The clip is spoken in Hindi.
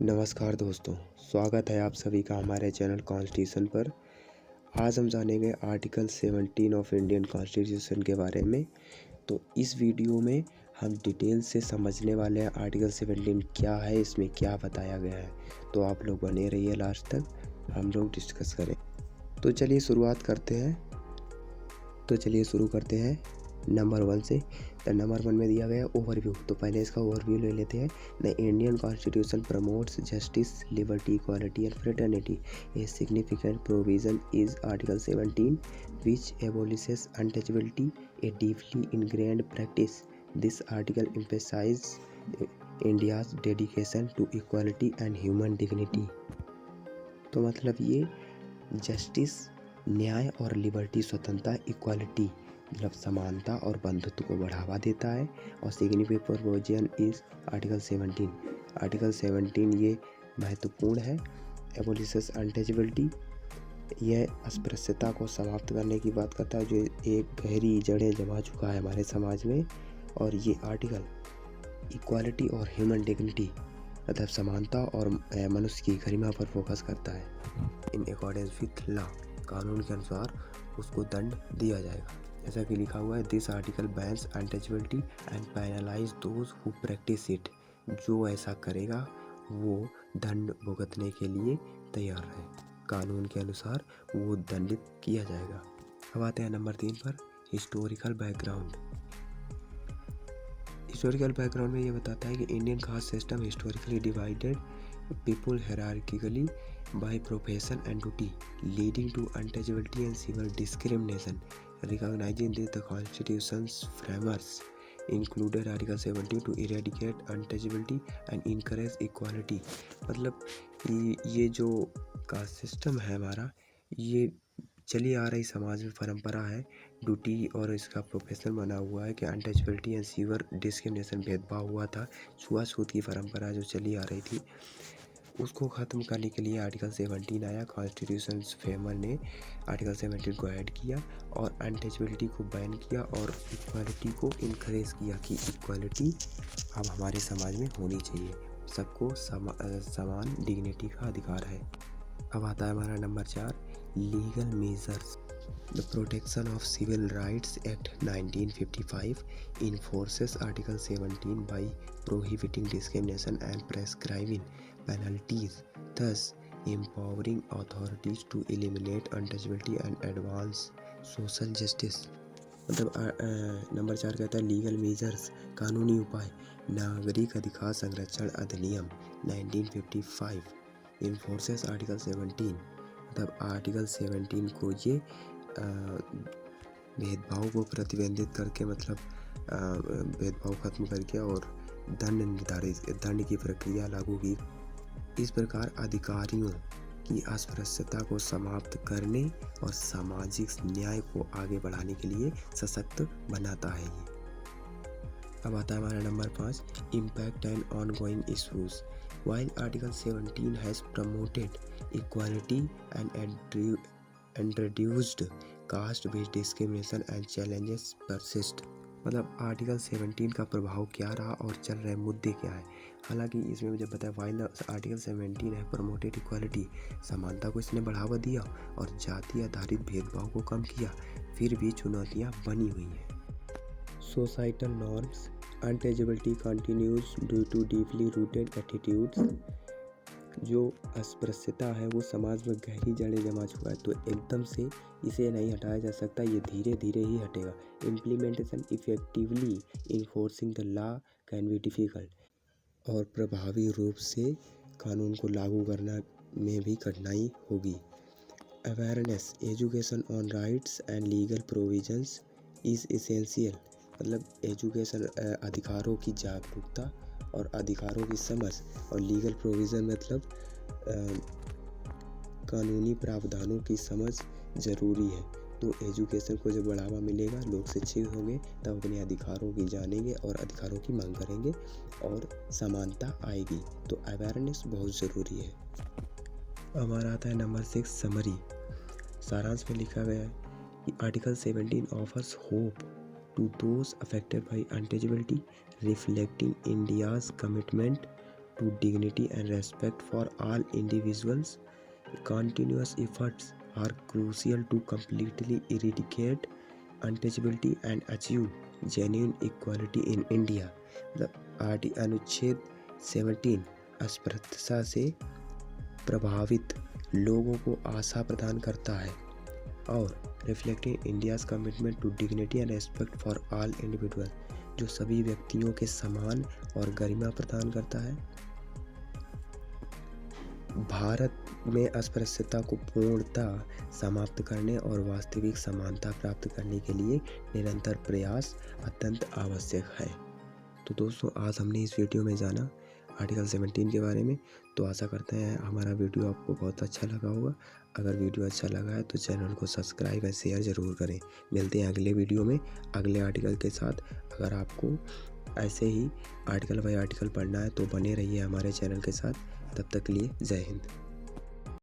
नमस्कार दोस्तों, स्वागत है आप सभी का हमारे चैनल कॉन्स्टिट्यूशन पर। आज हम जानेंगे आर्टिकल 17 ऑफ इंडियन कॉन्स्टिट्यूशन के बारे में। तो इस वीडियो में हम डिटेल से समझने वाले हैं आर्टिकल 17 क्या है, इसमें क्या बताया गया है। तो आप लोग बने रहिए लास्ट तक, हम लोग डिस्कस करें। तो चलिए शुरू करते हैं नंबर 1 से। नंबर 1 में दिया गया ओवरव्यू। तो पहले इसका ओवरव्यू ले लेते हैं। The Indian constitution promotes justice, liberty, equality and fraternity. A significant provision is article 17 which abolishes untouchability, a deeply ingrained practice. This article emphasizes India's dedication to equality and human dignity. तो मतलब ये जस्टिस, न्याय और लिबर्टी, स्वतंत्रता, इक्वालिटी मतलब समानता और बंधुत्व को बढ़ावा देता है। और significant provision is article 17। Article 17 ये महत्वपूर्ण है। एबोलिशस अनटचेबिलिटी, यह अस्पृश्यता को समाप्त करने की बात करता है, जो एक गहरी जड़ें जमा चुका है हमारे समाज में। और ये आर्टिकल इक्वालिटी और ह्यूमन डिग्निटी मतलब समानता और मनुष्य की गरिमा पर फोकस करता है। इन अकॉर्डेंस विथ लॉ, कानून के अनुसार उसको दंड दिया जाएगा। जैसा कि लिखा हुआ है, this article bans untouchability and penalise those who practice it. जो ऐसा करेगा वो दंड भुगतने के लिए तैयार है। कानून के अनुसार वो दंडित किया जाएगा। अब आते हैं नंबर 3 पर, हिस्टोरिकल बैकग्राउंड। हिस्टोरिकल बैकग्राउंड में ये बताता है कि Indian caste system historically divided people hierarchically by profession and duty, leading to untouchability and severe discrimination. Recognizing this, the Constitution's framers included Article 17 to eradicate untouchability and encourage equality. मतलब ये जो कास्ट सिस्टम है हमारा, ये चली आ रही समाज में परंपरा है, ड्यूटी और इसका प्रोफेशन बना हुआ है कि अनटचेबिलिटी एंड सीवर डिस्क्रिमिनेशन, भेदभाव हुआ था, छुआछूत की परंपरा जो चली आ रही थी, उसको ख़त्म करने के लिए आर्टिकल 17 आया। कॉन्स्टिट्यूशन फेमर ने आर्टिकल 17 को ऐड किया और अनटचेबिलिटी को बैन किया और इक्वालिटी को इनकरेज किया कि इक्वालिटी अब हमारे समाज में होनी चाहिए, सबको समान डिग्निटी का अधिकार है। अब आता है हमारा number 4, legal measures. The Protection of Civil Rights Act 1955 enforces Article 17 by prohibiting discrimination and prescribing penalties, thus empowering authorities to eliminate untouchability and advance social justice. मतलब नंबर 4 कहता है लीगल मेजर्स, कानूनी उपाय। नागरिक अधिकार संरक्षण अधिनियम 1955 इन्फोर्सेस आर्टिकल 17, मतलब आर्टिकल 17 को ये भेदभाव को प्रतिबंधित करके, मतलब भेदभाव खत्म करके और दंड की प्रक्रिया लागू की। इस प्रकार अधिकारियों की अस्पृश्यता को समाप्त करने और सामाजिक न्याय को आगे बढ़ाने के लिए सशक्त बनाता है ये। अब आता है हमारा number 5, impact and ongoing issues. While Article 17 has promoted equality and reduced caste-based discrimination and challenges persist. मतलब आर्टिकल 17 का प्रभाव क्या रहा और चल रहे मुद्दे क्या है। हालांकि इसमें मुझे पता है, वाइल आर्टिकल 17 है प्रमोटेड इक्वालिटी, समानता को इसने बढ़ावा दिया और जाति आधारित भेदभाव को कम किया, फिर भी चुनौतियाँ बनी हुई हैं। Societal norms, untouchability continues due to deeply rooted attitudes. जो अस्पृश्यता है वो समाज में गहरी जड़ें जमा चुका है, तो एकदम से इसे नहीं हटाया जा सकता, ये धीरे धीरे ही हटेगा। Implementation effectively enforcing the law can be difficult. और प्रभावी रूप से कानून को लागू करना में भी कठिनाई होगी। Awareness, education on rights and legal provisions is essential. मतलब एजुकेशन, अधिकारों की जागरूकता और अधिकारों की समझ, और लीगल प्रोविज़न मतलब कानूनी प्रावधानों की समझ ज़रूरी है। तो एजुकेशन को जब बढ़ावा मिलेगा, लोग शिक्षित होंगे, तब अपने अधिकारों की जानेंगे और अधिकारों की मांग करेंगे और समानता आएगी। तो अवेयरनेस बहुत ज़रूरी है। हमारा आता है नंबर 6, समरी। सारांश में लिखा गया है कि article 17 offers hope to those affected by untouchability, reflecting India's commitment to dignity and respect for all individuals. Continuous efforts are crucial to completely eradicate untouchability and achieve genuine equality in India. The अनुच्छेद 17 अस्पृश्यता से प्रभावित लोगों को आशा प्रदान करता है और reflecting India's commitment to dignity and respect for all individual, जो सभी व्यक्तियों के समान और गरिमा प्रदान करता है। भारत में अस्पृश्यता को पूर्णतः समाप्त करने और वास्तविक समानता प्राप्त करने के लिए निरंतर प्रयास अत्यंत आवश्यक है। तो दोस्तों, आज हमने इस वीडियो में जाना आर्टिकल 17 के बारे में। तो आशा करते हैं हमारा वीडियो आपको बहुत अच्छा लगा होगा। अगर वीडियो अच्छा लगा है तो चैनल को सब्सक्राइब और शेयर ज़रूर करें। मिलते हैं अगले वीडियो में अगले आर्टिकल के साथ। अगर आपको ऐसे ही आर्टिकल बाय आर्टिकल पढ़ना है तो बने रहिए हमारे चैनल के साथ। तब तक के लिए जय हिंद।